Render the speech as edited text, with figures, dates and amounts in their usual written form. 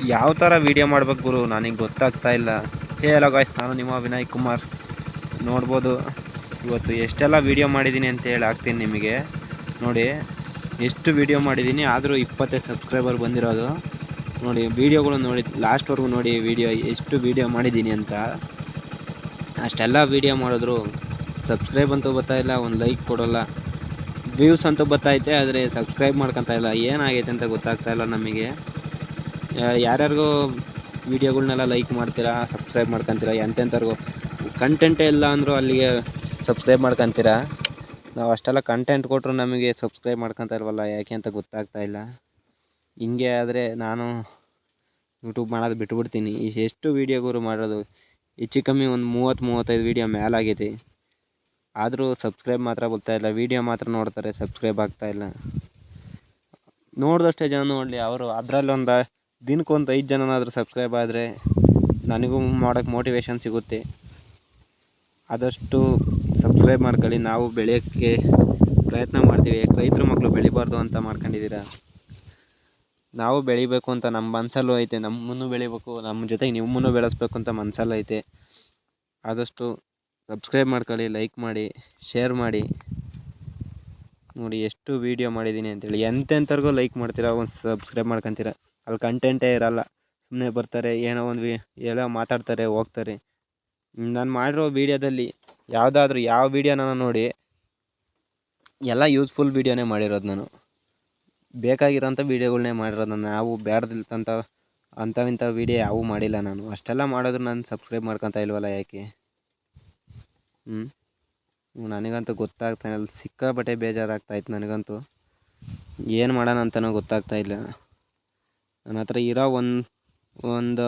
ಯಾವ ಥರ ವೀಡಿಯೋ ಮಾಡ್ಬೇಕು ಗುರು ನನಗೆ ಗೊತ್ತಾಗ್ತಾ ಇಲ್ಲ. ಹಲೋ ಗಾಯ್ಸ್, ನಾನು ನಿಮ್ಮ ವಿನಯ್ ಕುಮಾರ್. ನೋಡ್ಬೋದು ಇವತ್ತು ಎಷ್ಟೆಲ್ಲ ವೀಡಿಯೋ ಮಾಡಿದ್ದೀನಿ ಅಂತೇಳಿ ಹಾಕ್ತೀನಿ ನಿಮಗೆ. ನೋಡಿ ಎಷ್ಟು ವೀಡಿಯೋ ಮಾಡಿದ್ದೀನಿ, ಆದರೂ 25 ಸಬ್ಸ್ಕ್ರೈಬರ್ ಬಂದಿರೋದು. ನೋಡಿ ವೀಡಿಯೋಗಳು ನೋಡಿ, ಲಾಸ್ಟ್ವರೆಗೂ ನೋಡಿ ವೀಡಿಯೋ ಎಷ್ಟು ವೀಡಿಯೋ ಮಾಡಿದ್ದೀನಿ ಅಂತ. ಅಷ್ಟೆಲ್ಲ ವೀಡಿಯೋ ಮಾಡಿದ್ರು ಸಬ್ಸ್ಕ್ರೈಬ್ ಅಂತೂ ಬರ್ತಾಯಿಲ್ಲ, ಒಂದು ಲೈಕ್ ಕೊಡೋಲ್ಲ. ವ್ಯೂಸ್ ಅಂತೂ ಬರ್ತಾಯಿದೆ, ಆದರೆ ಸಬ್ಸ್ಕ್ರೈಬ್ ಮಾಡ್ಕೊತಾ ಇಲ್ಲ. ಏನಾಗೈತೆ ಅಂತ ಗೊತ್ತಾಗ್ತಾ ಇಲ್ಲ ನಮಗೆ. ಯಾರ್ಯಾರಿಗೂ ವೀಡಿಯೋಗಳ್ನೆಲ್ಲ ಲೈಕ್ ಮಾಡ್ತೀರಾ, ಸಬ್ಸ್ಕ್ರೈಬ್ ಮಾಡ್ಕೊತೀರಾ, ಎಂತೆಂಥವ್ರಿಗೂ ಕಂಟೆಂಟೇ ಇಲ್ಲ ಅಂದರೂ ಅಲ್ಲಿಗೆ ಸಬ್ಸ್ಕ್ರೈಬ್ ಮಾಡ್ಕೊತೀರಾ. ನಾವು ಅಷ್ಟೆಲ್ಲ ಕಂಟೆಂಟ್ ಕೊಟ್ಟರು ನಮಗೆ ಸಬ್ಸ್ಕ್ರೈಬ್ ಮಾಡ್ಕೊತಾ ಇಲ್ವಲ್ಲ, ಯಾಕೆ ಅಂತ ಗೊತ್ತಾಗ್ತಾ ಇಲ್ಲ. ಹಿಂಗೆ ಆದರೆ ನಾನು ಯೂಟ್ಯೂಬ್ ಮಾಡೋದು ಬಿಟ್ಬಿಡ್ತೀನಿ. ಎಷ್ಟು ವೀಡಿಯೋಗಳು ಮಾಡೋದು, ಹೆಚ್ಚು ಕಮ್ಮಿ ಒಂದು 30-35 ವೀಡಿಯೋ ಮೇಲಾಗೈತಿ. ಆದರೂ ಸಬ್ಸ್ಕ್ರೈಬ್ ಮಾತ್ರ ಬರ್ತಾಯಿಲ್ಲ. ವೀಡಿಯೋ ಮಾತ್ರ ನೋಡ್ತಾರೆ, ಸಬ್ಸ್ಕ್ರೈಬ್ ಆಗ್ತಾಯಿಲ್ಲ. ನೋಡಿದಷ್ಟೇ ಜನ ನೋಡಲಿ, ಅವರು ಅದರಲ್ಲೊಂದು ದಿನಕ್ಕೊಂದು 5 ಜನನಾದರೂ ಸಬ್ಸ್ಕ್ರೈಬ್ ಆದರೆ ನನಗೂ ಮಾಡೋಕ್ಕೆ ಮೋಟಿವೇಶನ್ ಸಿಗುತ್ತೆ. ಆದಷ್ಟು ಸಬ್ಸ್ಕ್ರೈಬ್ ಮಾಡ್ಕೊಳ್ಳಿ. ನಾವು ಬೆಳೆಯೋಕ್ಕೆ ಪ್ರಯತ್ನ ಮಾಡ್ತೀವಿ. ರೈತರ ಮಕ್ಕಳು ಬೆಳಿಬಾರ್ದು ಅಂತ ಮಾಡ್ಕೊಂಡಿದ್ದೀರಾ. ನಾವು ಬೆಳಿಬೇಕು ಅಂತ ನಮ್ಮ ಮನಸ್ಸಲ್ಲೂ ಐತೆ, ನಮ್ಮನ್ನು ಬೆಳಿಬೇಕು, ನಮ್ಮ ಜೊತೆಗೆ ನಿಮ್ಮನ್ನು ಬೆಳೆಸ್ಬೇಕು ಅಂತ ಮನಸ್ಸಲ್ಲೂ ಐತೆ. ಆದಷ್ಟು ಸಬ್ಸ್ಕ್ರೈಬ್ ಮಾಡ್ಕೊಳ್ಳಿ, ಲೈಕ್ ಮಾಡಿ, ಶೇರ್ ಮಾಡಿ. ನೋಡಿ ಎಷ್ಟು ವೀಡಿಯೋ ಮಾಡಿದ್ದೀನಿ ಅಂತೇಳಿ. ಎಂತೆಂಥವ್ರಿಗೂ ಲೈಕ್ ಮಾಡ್ತೀರಾ, ಒಂದು ಸಬ್ಸ್ಕ್ರೈಬ್ ಮಾಡ್ಕೊತೀರಾ. ಅಲ್ಲಿ ಕಂಟೆಂಟೇ ಇರಲ್ಲ, ಸುಮ್ಮನೆ ಬರ್ತಾರೆ, ಏನೋ ಒಂದು ಏನೋ ಮಾತಾಡ್ತಾರೆ, ಹೋಗ್ತಾರೆ. ನಾನು ಮಾಡಿರೋ ವೀಡಿಯೋದಲ್ಲಿ ಯಾವುದಾದ್ರೂ ಯಾವ ವೀಡಿಯೋನ ನೋಡಿ, ಎಲ್ಲ ಯೂಸ್ಫುಲ್ ವೀಡಿಯೋನೇ ಮಾಡಿರೋದು. ನಾನು ಬೇಕಾಗಿರೋಂಥ ವೀಡಿಯೋಗಳನ್ನೇ ಮಾಡಿರೋದು. ನಾವು ಬೇಡದಿಲ್ದಂಥ ಅಂಥವಿಂಥ ವೀಡಿಯೋ ಯಾವೂ ಮಾಡಿಲ್ಲ ನಾನು. ಅಷ್ಟೆಲ್ಲ ಮಾಡಿದ್ರು ನಾನು ಸಬ್ಸ್ಕ್ರೈಬ್ ಮಾಡ್ಕೊತಾ ಇಲ್ವಲ್ಲ, ಯಾಕೆ? ನನಗಂತೂ ಗೊತ್ತಾಗ್ತಾಯಿಲ್ಲ. ಸಿಕ್ಕಾಪಟ್ಟೆ ಬೇಜಾರಾಗ್ತಾಯಿತ್ತು ನನಗಂತೂ. ಏನು ಮಾಡೋಣ ಅಂತಲೂ ಗೊತ್ತಾಗ್ತಾಯಿಲ್ಲ. ನನ್ನ ಹತ್ರ ಇರೋ ಒಂದು